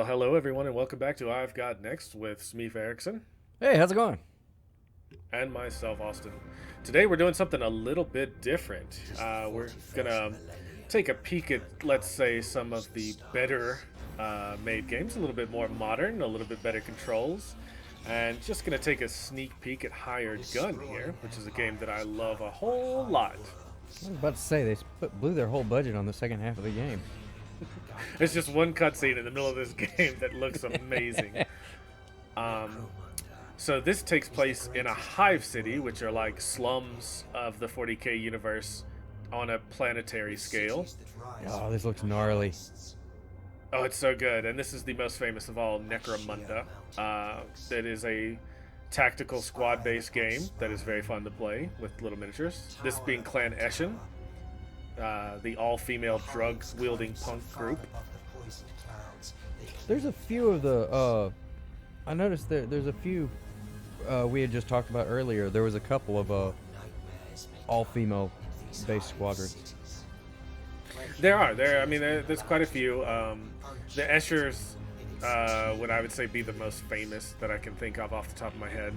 Hello everyone, and welcome back to I've Got Next with Smeef Erickson Hey, how's it going? and myself, Austin. Today we're doing something a little bit different. We're gonna take a peek at, let's say, some of the better made games, a little bit more modern, a little bit better controls, and just gonna take a sneak peek at Hired Gun here, which is a game that I love a whole lot. I was about to say blew their whole budget on the second half of the game. There's just one cutscene in the middle of this game that looks amazing. Um, so this takes place in a hive city, which are like slums of the 40K universe on a planetary scale. Oh, this looks gnarly. Oh, it's so good. And this is the most famous of all, Necromunda. That is a tactical squad-based game that is very fun to play with little miniatures. This being Clan Eshin, the all-female drug-wielding punk group. There's a few of the, I noticed there's a few we had just talked about earlier. There was a couple of all-female based squadrons. There's quite a few. The Eschers would, I would say, be the most famous that I can think of off the top of my head.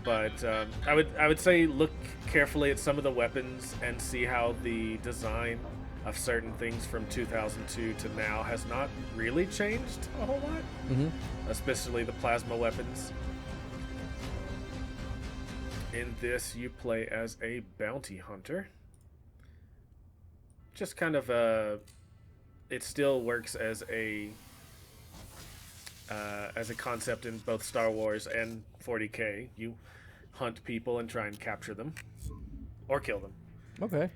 But I would say look carefully at some of the weapons and see how the design of certain things from 2002 to now has not really changed a whole lot. Mm-hmm. Especially the plasma weapons. In this, you play as a bounty hunter. Just kind of it still works as a concept in both Star Wars and 40K. You hunt people and try and capture them or kill them. Okay.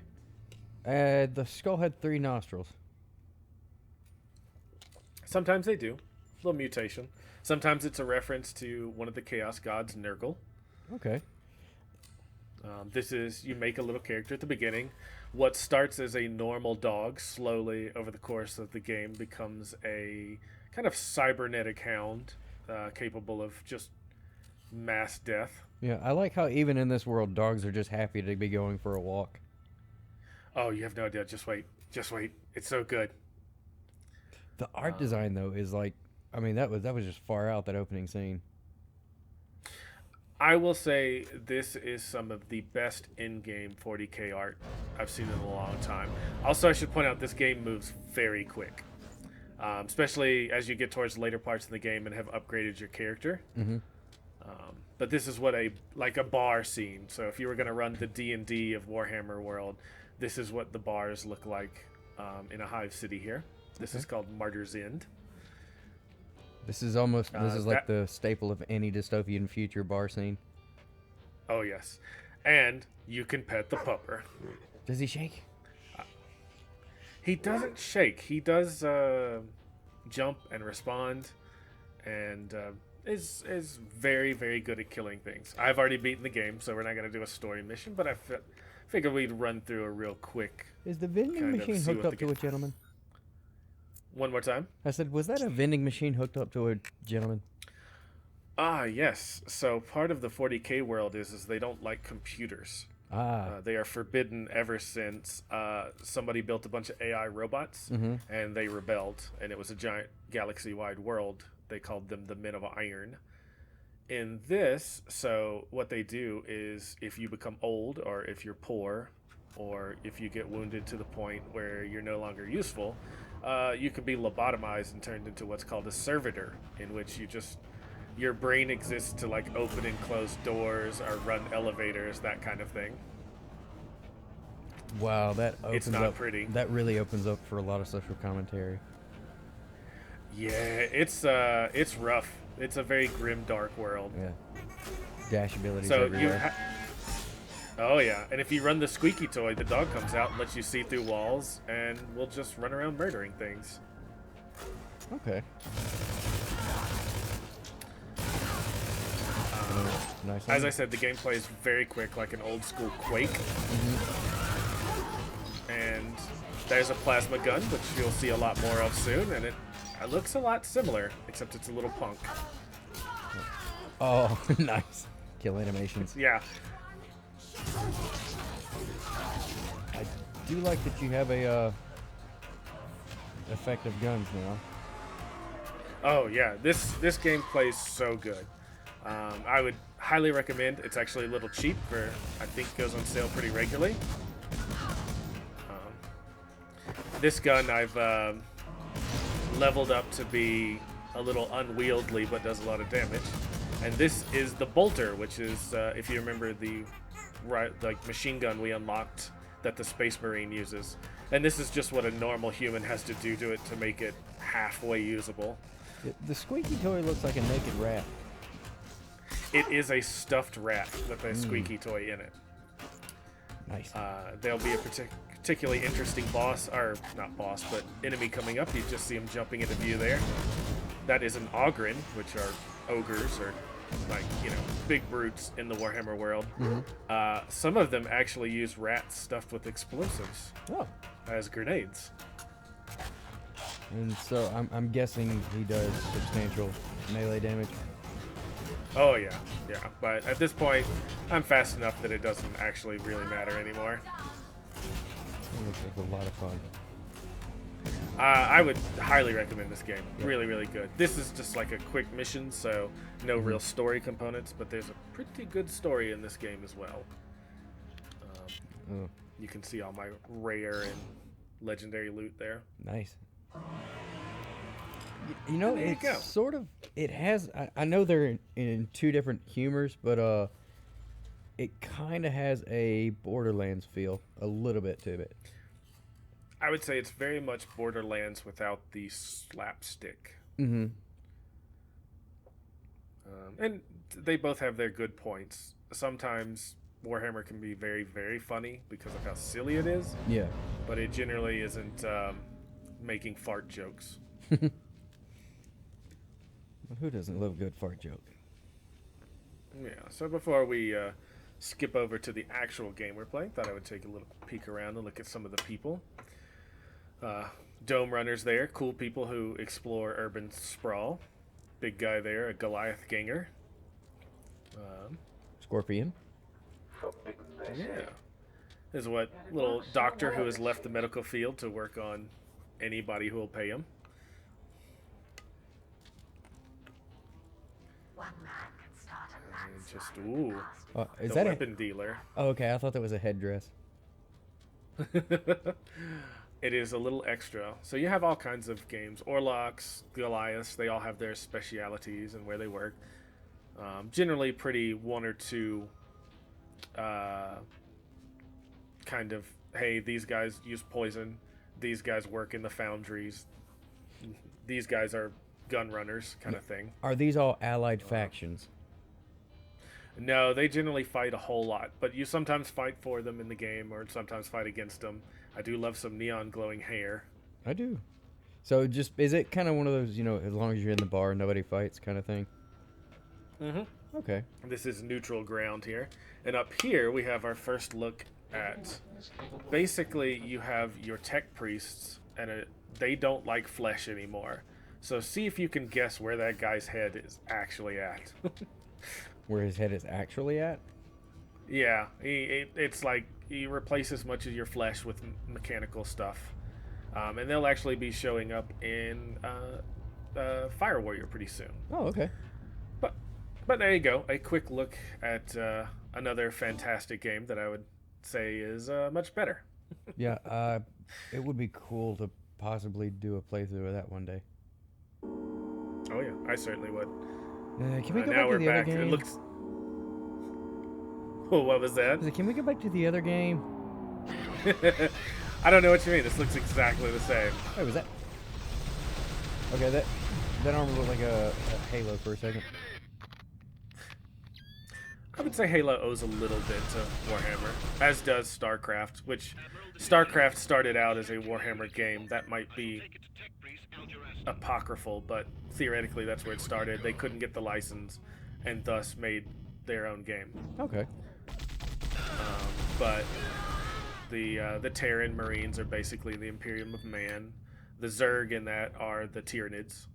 The skull had 3 nostrils. Sometimes they do. A little mutation. Sometimes it's a reference to one of the Chaos Gods, Nurgle. Okay. This is, you make a little character at the beginning. What starts as a normal dog slowly over the course of the game becomes a kind of cybernetic hound capable of just mass death. Yeah, I like how even in this world, dogs are just happy to be going for a walk. Oh, you have no idea. Just wait. Just wait. It's so good. The art design, though, is like, I mean, that was just far out, that opening scene. I will say this is some of the best in-game 40K art I've seen in a long time. Also, I should point out this game moves very quick, especially as you get towards the later parts of the game and have upgraded your character. Mm-hmm. But this is what a bar scene. So if you were going to run the D&D of Warhammer world, this is what the bars look like in a hive city here. This is called Martyr's End. This is like the staple of any dystopian future bar scene. Oh, yes. And you can pet the pupper. Does he shake? He doesn't shake. He does jump and respond, and is very, very good at killing things. I've already beaten the game, so we're not going to do a story mission, but I figured we'd run through a real quick. Is the vending machine hooked up to a gentleman? One more time? I said, was that a vending machine hooked up to a gentleman? Ah, yes. So part of the 40K world is they don't like computers. They are forbidden ever since somebody built a bunch of AI robots, and they rebelled, and it was a giant galaxy-wide world. They called them the Men of Iron. In this, so what they do is if you become old, or if you're poor, or if you get wounded to the point where you're no longer useful, you can be lobotomized and turned into what's called a servitor, in which your brain exists to like open and close doors or run elevators, that kind of thing. Wow, It's not pretty. That really opens up for a lot of social commentary. Yeah, it's rough. It's a very grim, dark world. Yeah, dash abilities So everywhere. Oh yeah, and if you run the squeaky toy, the dog comes out and lets you see through walls, and we'll just run around murdering things. Okay. Nice. As I said, the gameplay is very quick, like an old school Quake. And there's a plasma gun, which you'll see a lot more of soon, and it looks a lot similar, except it's a little punk. Oh, nice. Kill animations. Yeah. I do like that you have a effective guns now. Oh yeah, this game plays so good. I would highly recommend. It's actually a little cheap for I think goes on sale pretty regularly. This gun I've leveled up to be a little unwieldy, but does a lot of damage. And this is the bolter, which is if you remember the like machine gun we unlocked that the Space Marine uses. And this is just what a normal human has to do to it to make it halfway usable. The squeaky toy looks like a naked rat. It is a stuffed rat with a squeaky toy in it. Nice. There'll be a particularly interesting boss, or not boss, but enemy coming up. You just see him jumping into view there. That is an Ogren, which are ogres, or like, you know, big brutes in the Warhammer world. Mm-hmm. Some of them actually use rats stuffed with explosives as grenades. And so I'm guessing he does substantial melee damage. Oh yeah, yeah. But at this point, I'm fast enough that it doesn't actually really matter anymore. It looks like a lot of fun. I would highly recommend this game. Yeah. Really, really good. This is just like a quick mission, so no real story components, but there's a pretty good story in this game as well. You can see all my rare and legendary loot there. Nice. You know, it's sort of, it has, I know they're in two different humors, but it kind of has a Borderlands feel, a little bit to it. I would say it's very much Borderlands without the slapstick. Mm-hmm. And they both have their good points. Sometimes Warhammer can be very, very funny because of how silly it is. Yeah. But it generally isn't making fart jokes. Who doesn't love a good fart joke? Yeah, so before we skip over to the actual game we're playing, thought I would take a little peek around and look at some of the people. Dome runners there, cool people who explore urban sprawl. Big guy there, a Goliath ganger. Scorpion. Yeah. Is what little doctor who has left the medical field to work on anybody who will pay him. And just is the that weapon dealer. Oh, okay. I thought that was a headdress. It is a little extra. So you have all kinds of games. Orlocks, Goliaths, they all have their specialities and where they work. Generally pretty one or two kind of, hey, these guys use poison. These guys work in the foundries. These guys are gun runners kind of thing. Are these all allied factions? No, they generally fight a whole lot, but you sometimes fight for them in the game or sometimes fight against them. I do love some neon glowing hair. I do. So just, is it kind of one of those, you know, as long as you're in the bar, nobody fights kind of thing? Mm-hmm. Okay. This is neutral ground here. And up here we have our first look at, basically you have your tech priests, and they don't like flesh anymore. So see if you can guess where that guy's head is actually at. Where his head is actually at? Yeah, it's like you replace as much of your flesh with mechanical stuff. And they'll actually be showing up in Fire Warrior pretty soon. Oh, okay. But there you go. A quick look at another fantastic game that I would say is much better. Yeah, it would be cool to possibly do a playthrough of that one day. Oh yeah, I certainly would. Can we go back to the other game? It looks... Oh, what was that? Can we go back to the other game? I don't know what you mean. This looks exactly the same. Wait, was that? Okay, that armor looked like a Halo for a second. I would say Halo owes a little bit to Warhammer, as does StarCraft, which StarCraft started out as a Warhammer game. That might be apocryphal, but theoretically that's where it started. They couldn't get the license and thus made their own game. Okay. But the Terran Marines are basically the Imperium of Man. The Zerg in that are the Tyranids.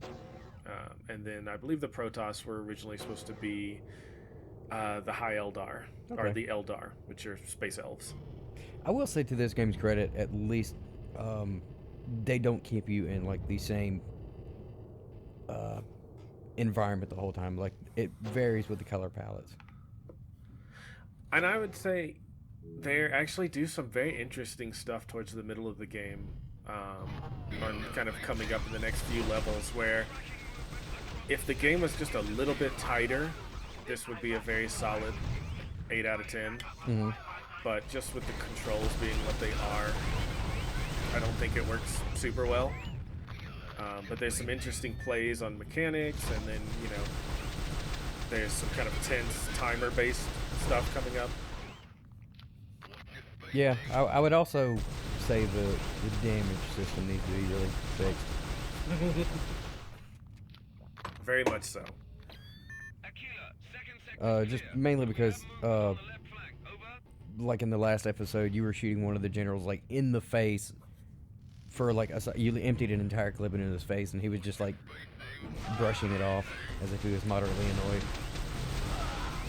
And then I believe the Protoss were originally supposed to be the High Eldar, or the Eldar, which are space elves. I will say to this game's credit, at least they don't keep you in like the same environment the whole time. Like, it varies with the color palettes. And I would say they actually do some very interesting stuff towards the middle of the game, on kind of coming up in the next few levels, where if the game was just a little bit tighter, this would be a very solid 8 out of 10. Mm-hmm. But just with the controls being what they are, I don't think it works super well. But there's some interesting plays on mechanics, and then, there's some kind of tense timer-based stuff coming up. Yeah, I would also say the damage system needs to be really fixed. Very much so. Just mainly because, like in the last episode, you were shooting one of the generals like in the face for like you emptied an entire clip into his face, and he was just like brushing it off as if he was moderately annoyed.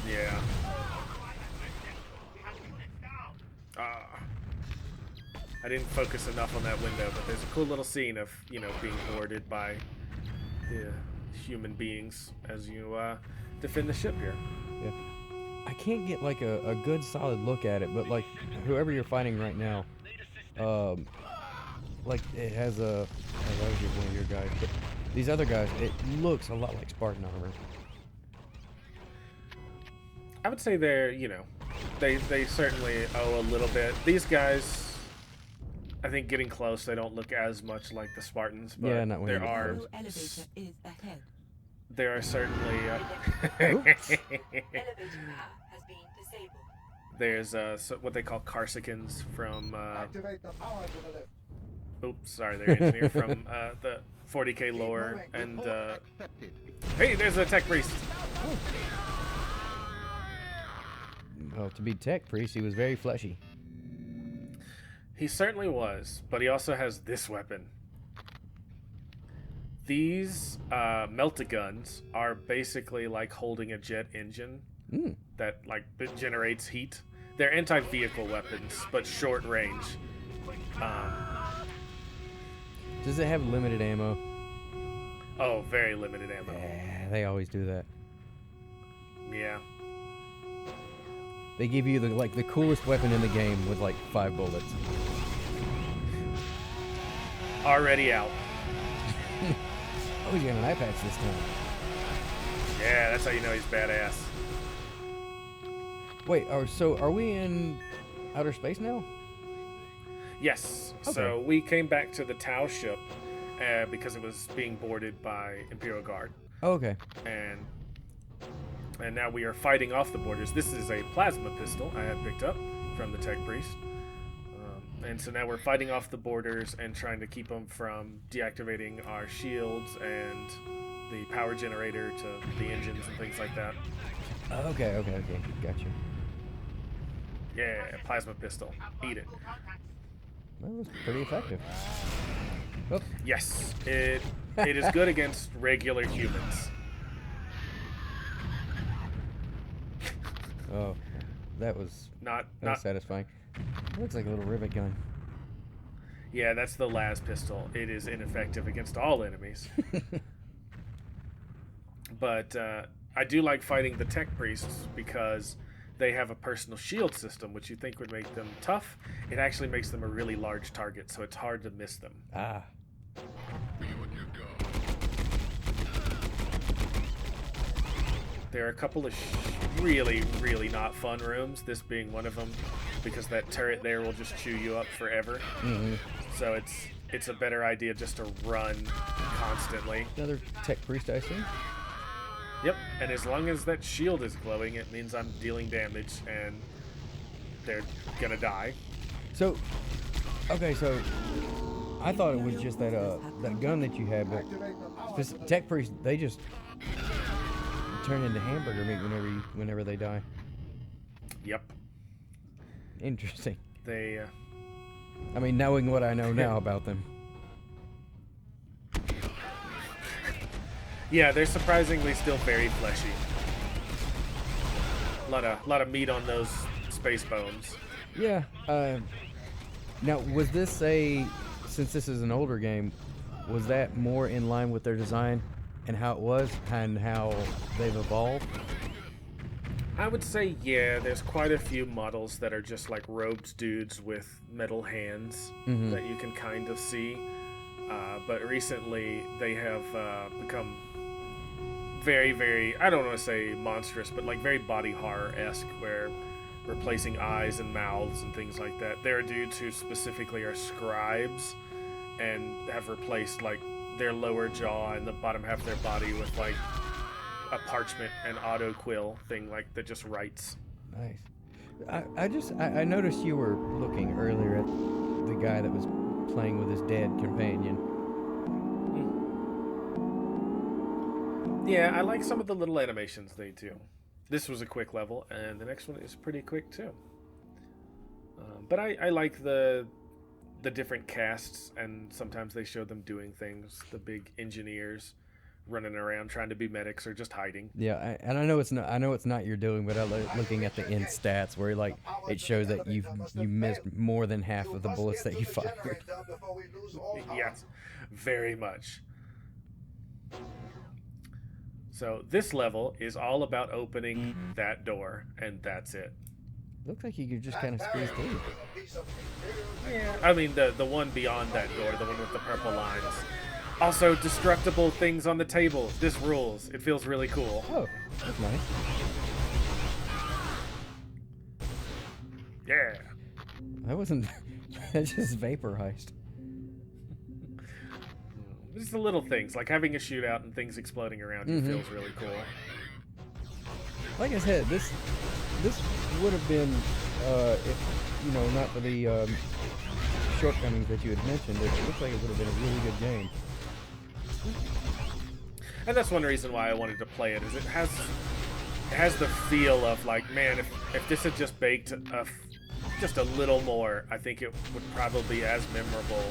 Yeah. I didn't focus enough on that window, but there's a cool little scene of, being boarded by the human beings as you defend the ship here. Yeah. I can't get like a good solid look at it, but like whoever you're fighting right now, like it has a, that was one of your guys, but these other guys, it looks a lot like Spartan armor. I would say they're, they certainly owe a little bit. These guys, I think getting close, they don't look as much like the Spartans, but yeah, not when there are elevator is ahead. There are certainly Elevator power has been disabled. there's what they call Carsicans from Activate the power to the lift. oops, sorry, they're engineer from the 40K lore, and hey, there's a tech priest. Well, to be tech priest, he was very fleshy. He certainly was, but he also has this weapon. These melt-a-guns are basically like holding a jet engine that it generates heat. They're anti-vehicle weapons, but short range. Does it have limited ammo? Oh, very limited ammo. Yeah, they always do that. Yeah. They give you the coolest weapon in the game with like 5 bullets. Already out. Oh, he's got an eye patch this time. Yeah, that's how you know he's badass. Wait, so are we in outer space now? Yes. Okay. So we came back to the Tau ship because it was being boarded by Imperial Guard, Oh, okay. and now we are fighting off the borders. This is a plasma pistol I had picked up from the tech priest, and so now we're fighting off the borders and trying to keep them from deactivating our shields and the power generator to the engines and things like that. Okay. Gotcha. Yeah, plasma pistol. Eat it. That was pretty effective. Oh, Yes, it is good against regular humans. oh, that was Not satisfying. It looks like a little rivet gun. Yeah, that's the las pistol. It is ineffective against all enemies. But I do like fighting the tech priests because they have a personal shield system, which you think would make them tough. It actually makes them a really large target, so it's hard to miss them. Ah. There are a couple of really, really not fun rooms, this being one of them, because that turret there will just chew you up forever. Mm-hmm. So it's a better idea just to run constantly. Another tech priest, I assume? Yep, and as long as that shield is glowing, it means I'm dealing damage, and they're gonna die. So, okay, so I thought it was just that that gun that you had, but tech priests, they just turn into hamburger meat whenever they die. Yep. Interesting. They, I mean, knowing what I know now about them. yeah, they're surprisingly still very fleshy. A lot of meat on those space bones. Yeah. Now, was this since this is an older game, was that more in line with their design? and how it was and how they've evolved? I would say, yeah, there's quite a few models that are just like robed dudes with metal hands that you can kind of see. But recently, they have become very, very, I don't want to say monstrous, but like very body horror-esque, where replacing eyes and mouths and things like that. There are dudes who specifically are scribes and have replaced like their lower jaw and the bottom half of their body with like a parchment and auto quill thing like that just writes. Nice. I noticed you were looking earlier at the guy that was playing with his dead companion. Yeah, I like some of the little animations they do. This was a quick level, and the next one is pretty quick too. But I like the different casts, and sometimes they show them doing things. The big engineers running around trying to be medics or just hiding. Yeah, and I know it's not. I know it's not your doing, but I like looking at the end stats where like it shows that you missed more than half of the bullets that you fired. Yes, very much. So this level is all about opening that door, and that's it. Looks like you could just kind of squeeze through. Yeah, I mean the one beyond that door, the one with the purple lines. Also, destructible things on the table. This rules. It feels really cool. Oh, that's nice. Yeah. That wasn't. That's just vaporized. Just the little things, like having a shootout and things exploding around you feels really cool. Like I said, this would have been, if you know, not for the shortcomings that you had mentioned. It looks like it would have been a really good game. And that's one reason why I wanted to play it, is it has the feel of like, man, if this had just baked just a little more, I think it would probably be as memorable.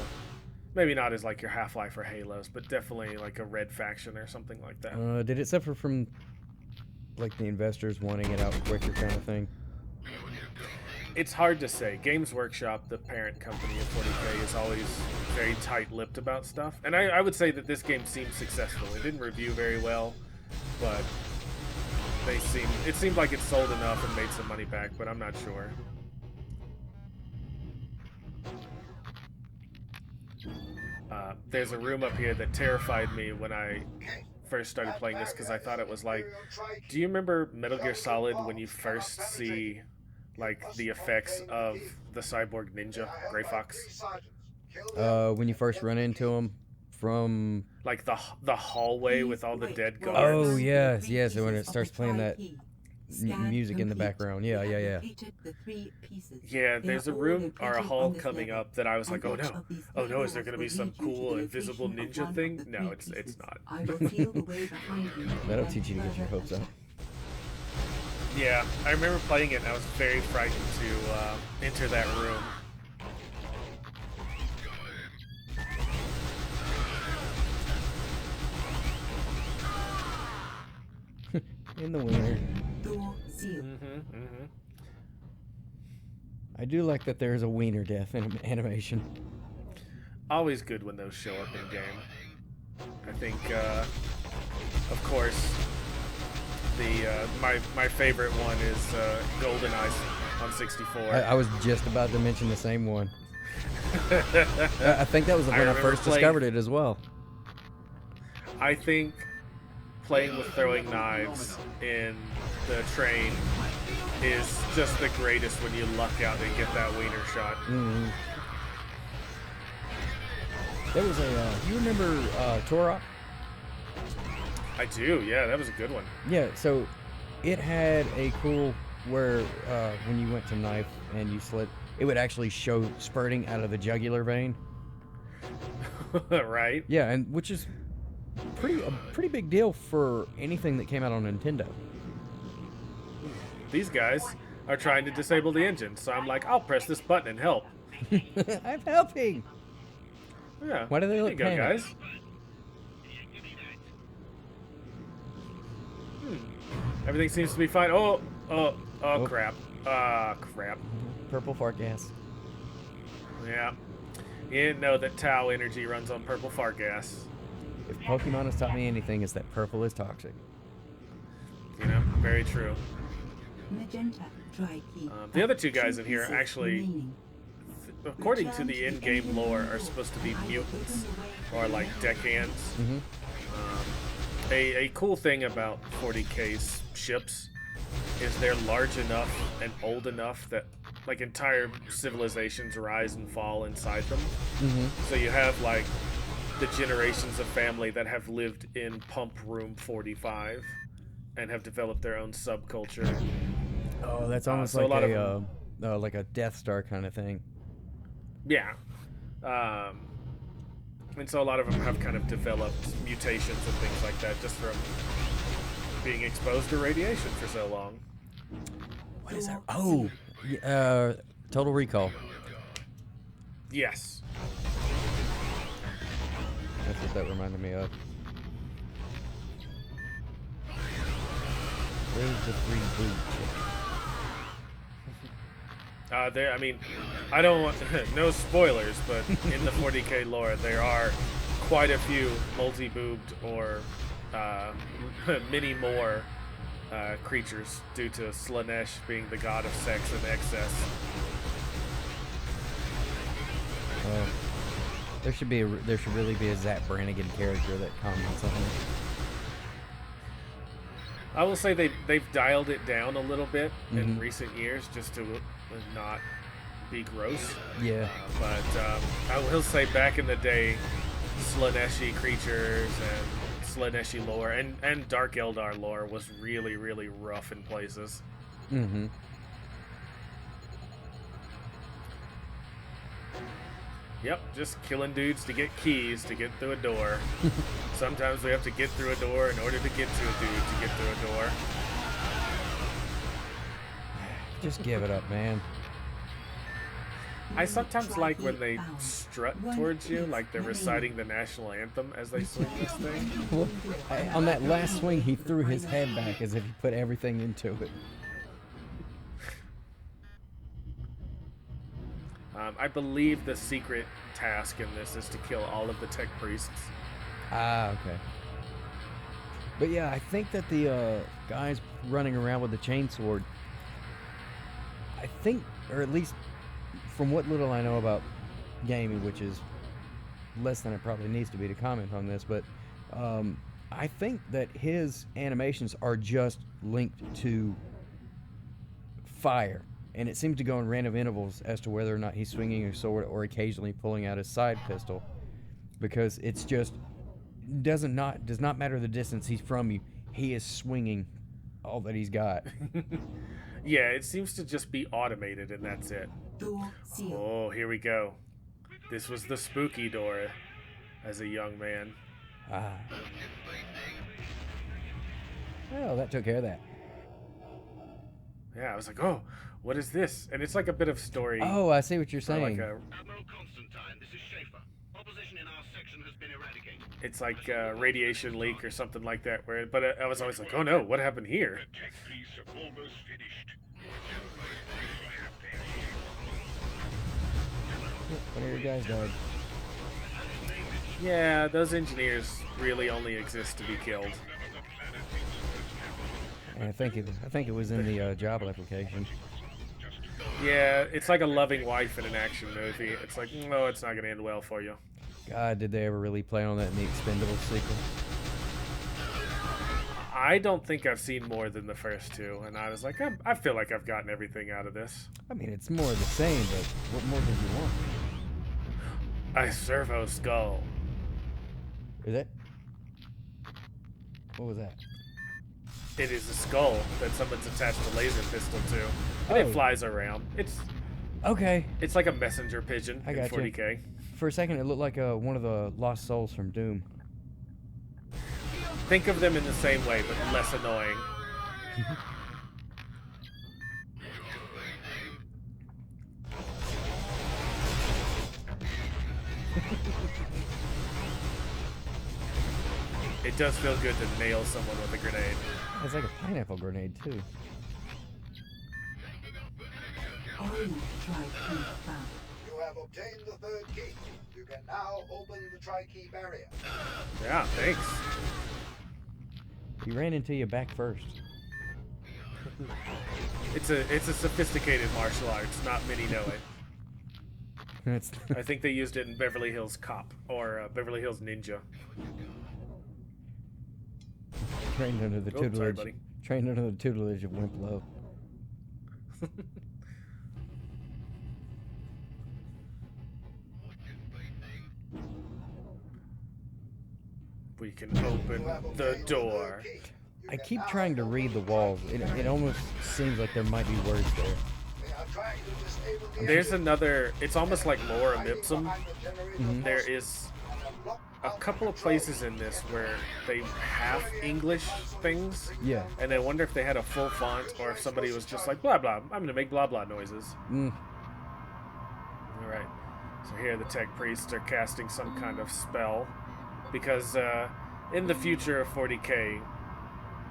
Maybe not as like your Half-Life or Halos, but definitely like a Red Faction or something like that. Did it suffer from like the investors wanting it out quicker kind of thing? It's hard to say. Games Workshop, the parent company of 40K, is always very tight-lipped about stuff. And I would say that this game seemed successful. It didn't review very well, but it seemed like it sold enough and made some money back, but I'm not sure. There's a room up here that terrified me when I first started playing this, because I thought it was like, do you remember Metal Gear Solid when you first see like the effects of the cyborg ninja, Gray Fox? When you first run into him from like the hallway with all the dead guards. Oh yes, yes. And when it starts playing that music in the background, yeah. Yeah, there's a room or a hall coming up that I was like, oh no, is there gonna be some cool invisible ninja thing? No, it's not. That'll teach you to get your hopes up. Yeah, I remember playing it and I was very frightened to enter that room. In the winter. I do like that there's a wiener death in animation. Always good when those show up in game. I think, of course, my favorite one is GoldenEye on 64. I was just about to mention the same one. I think that was when I first discovered it as well. I think playing with throwing knives in the train is just the greatest when you luck out and get that wiener shot. There was you remember Turok? I do, yeah, that was a good one. Yeah, so it had a cool where when you went to knife and you slit, it would actually show spurting out of the jugular vein. Right? Yeah, and which is a pretty big deal for anything that came out on Nintendo. These guys are trying to disable the engine, so I'm like, I'll press this button and help. I'm helping. Yeah. Why do they look there you go, panicked? guys. Everything seems to be fine. Oh, crap. Crap. Purple fart gas. Yeah. You didn't know that Tau energy runs on purple fart gas. If Pokemon has taught me anything, it's that purple is toxic. You know, very true. Magenta dry key. The other two guys in here Pieces actually, remaining. according to the in-game lore, are supposed to be mutants or like deckhands. A cool thing about 40K's ships is they're large enough and old enough that like entire civilizations rise and fall inside them. So you have like the generations of family that have lived in Pump Room 45 and have developed their own subculture. Oh, that's almost so a lot like a Death Star kind of thing. Yeah. And so a lot of them have kind of developed mutations and things like that just from being exposed to radiation for so long. What is that? Oh, Total Recall. Yes. That's what that reminded me of. Where's the free boot? I mean, I don't want no spoilers, but in the 40K lore, there are quite a few multi-boobed or many more creatures due to Slanesh being the god of sex and excess. There should really be a Zap Brannigan character that comments on it. I will say they've dialed it down a little bit in recent years just to not be gross. Yeah. But I will say back in the day, Slaneshi creatures and Slaneshi lore and Dark Eldar lore was really, really rough in places. Yep, just killing dudes to get keys to get through a door. Sometimes we have to get through a door in order to get to a dude to get through a door. Just give it up, man. I sometimes like when they strut towards you, like they're reciting the national anthem as they swing this thing. Well, on that last swing, he threw his head back as if he put everything into it. I believe the secret task in this is to kill all of the tech priests. Ah, okay. But yeah, I think that the guys running around with the chainsword, I think, or at least from what little I know about gaming, which is less than it probably needs to be to comment on this, but I think that his animations are just linked to fire. And it seems to go in random intervals as to whether or not he's swinging a sword or occasionally pulling out his side pistol, because it's just does not matter the distance he's from you. He is swinging all that he's got. Yeah, it seems to just be automated, and that's it. Door sealed. Oh, here we go. This was the spooky door as a young man. Ah. Well, that took care of that. Yeah, I was like, oh, what is this? And it's like a bit of story. Oh, I see what you're saying. Like Admiral Constantine, this is Schaefer. Opposition in our section has been eradicated. it's like a radiation leak or something like that. But I was always like, oh no, what happened here? The tech piece are almost finished. One of your guys died. Yeah, those engineers really only exist to be killed. And I think it was in the job application. Yeah, it's like a loving wife in an action movie. It's like, no, it's not going to end well for you. God, did they ever really play on that in the Expendables sequel? I don't think I've seen more than the first two, and I was like, I feel like I've gotten everything out of this. I mean, it's more of the same, but what more did you want? A servo skull. Is that? What was that? It is a skull that someone's attached a laser pistol to, and Oh. it flies around. Okay. It's like a messenger pigeon I in got you. 40K. For a second, it looked like one of the lost souls from Doom. Think of them in the same way, but less annoying. It does feel good to nail someone with a grenade. It's like a pineapple grenade too. Orange dry key found. You have obtained the third key. You can now open the tri-key barrier. Yeah, thanks. He ran into you back first. It's a sophisticated martial arts. Not many know it. That's I think they used it in Beverly Hills Cop or Beverly Hills Ninja. trained under the Oh, sorry, tutelage. buddy. Trained under the tutelage of Wimp Low. We can open the door. I keep trying to read the walls. It almost seems like there might be words there. They are trying to disable the There's another. It's almost like lorem ipsum. Mhm. There is a couple of places in this where they have English things, Yeah. and I wonder if they had a full font or if somebody was just like blah blah. I'm gonna make blah blah noises. Mm. All right. So here the tech priests are casting some kind of spell because in the future of 40K,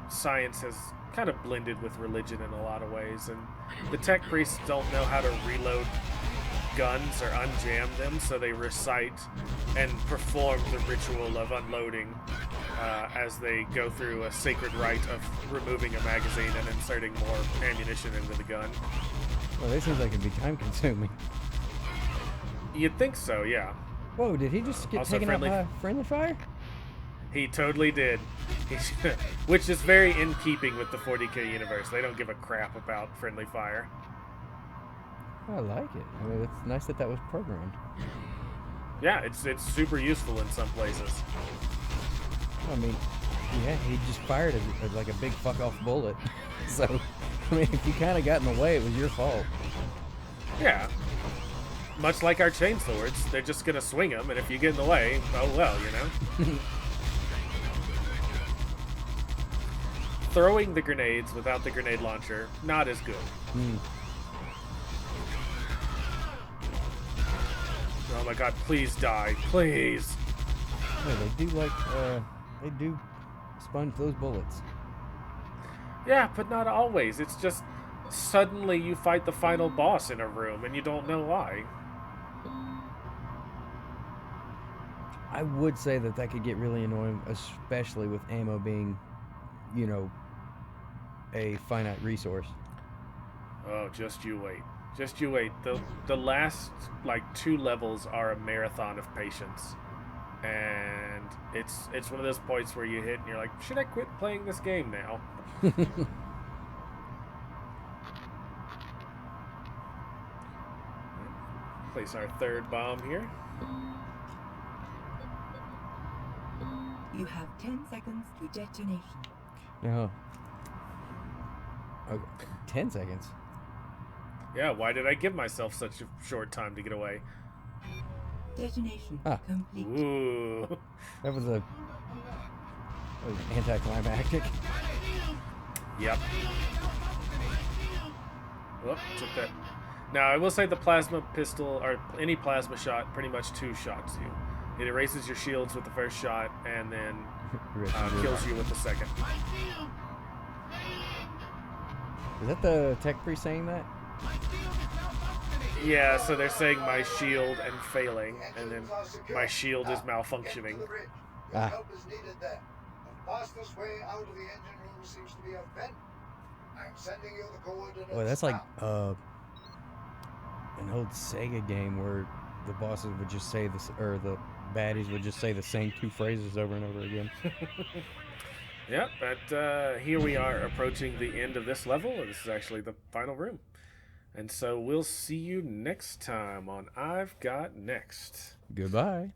science has kind of blended with religion in a lot of ways, and the tech priests don't know how to reload guns or unjam them, so they recite and perform the ritual of unloading as they go through a sacred rite of removing a magazine and inserting more ammunition into the gun. Well, this seems like it'd be time consuming. You'd think so, yeah. Whoa, did he just get Also taken friendly- out by friendly fire? He totally did. Which is very in keeping with the 40K universe. They don't give a crap about friendly fire. I like it. I mean, it's nice that that was programmed. Yeah, it's super useful in some places. I mean, yeah, he just fired like a big fuck off bullet. So, I mean, if you kind of got in the way, it was your fault. Yeah. Much like our chainswords, they're just gonna swing them, and if you get in the way, oh well, you know? Throwing the grenades without the grenade launcher, not as good. Oh my god, please die. Please. Yeah, they do sponge those bullets. Yeah, but not always. It's just suddenly you fight the final boss in a room and you don't know why. I would say that could get really annoying, especially with ammo being, you know, a finite resource. Oh, just you wait. Just you wait. The last, like, 2 levels are a marathon of patience. And it's one of those points where you hit and you're like, should I quit playing this game now? Place our 3rd bomb here. You have 10 seconds to detonation. No. Okay. 10 seconds. Yeah, why did I give myself such a short time to get away? Detonation Ah. complete. Ooh. That was anticlimactic. Yep. Whoop, took that. Now, I will say the plasma pistol, or any plasma shot, pretty much 2 shots you. It erases your shields with the first shot, and then kills you with the second. Is that the tech priest saying that? Yeah, so they're saying my shield and failing, and then my shield is malfunctioning. Ah. Help is needed there. The fastest way out of the engine room seems to be a vent. I'm sending you the coordinates. Well, that's like now. an old Sega game where the bosses would just say this, or the baddies would just say the same 2 phrases over and over again. Yep, but here we are approaching the end of this level, and this is actually the final room. And so we'll see you next time on I've Got Next. Goodbye.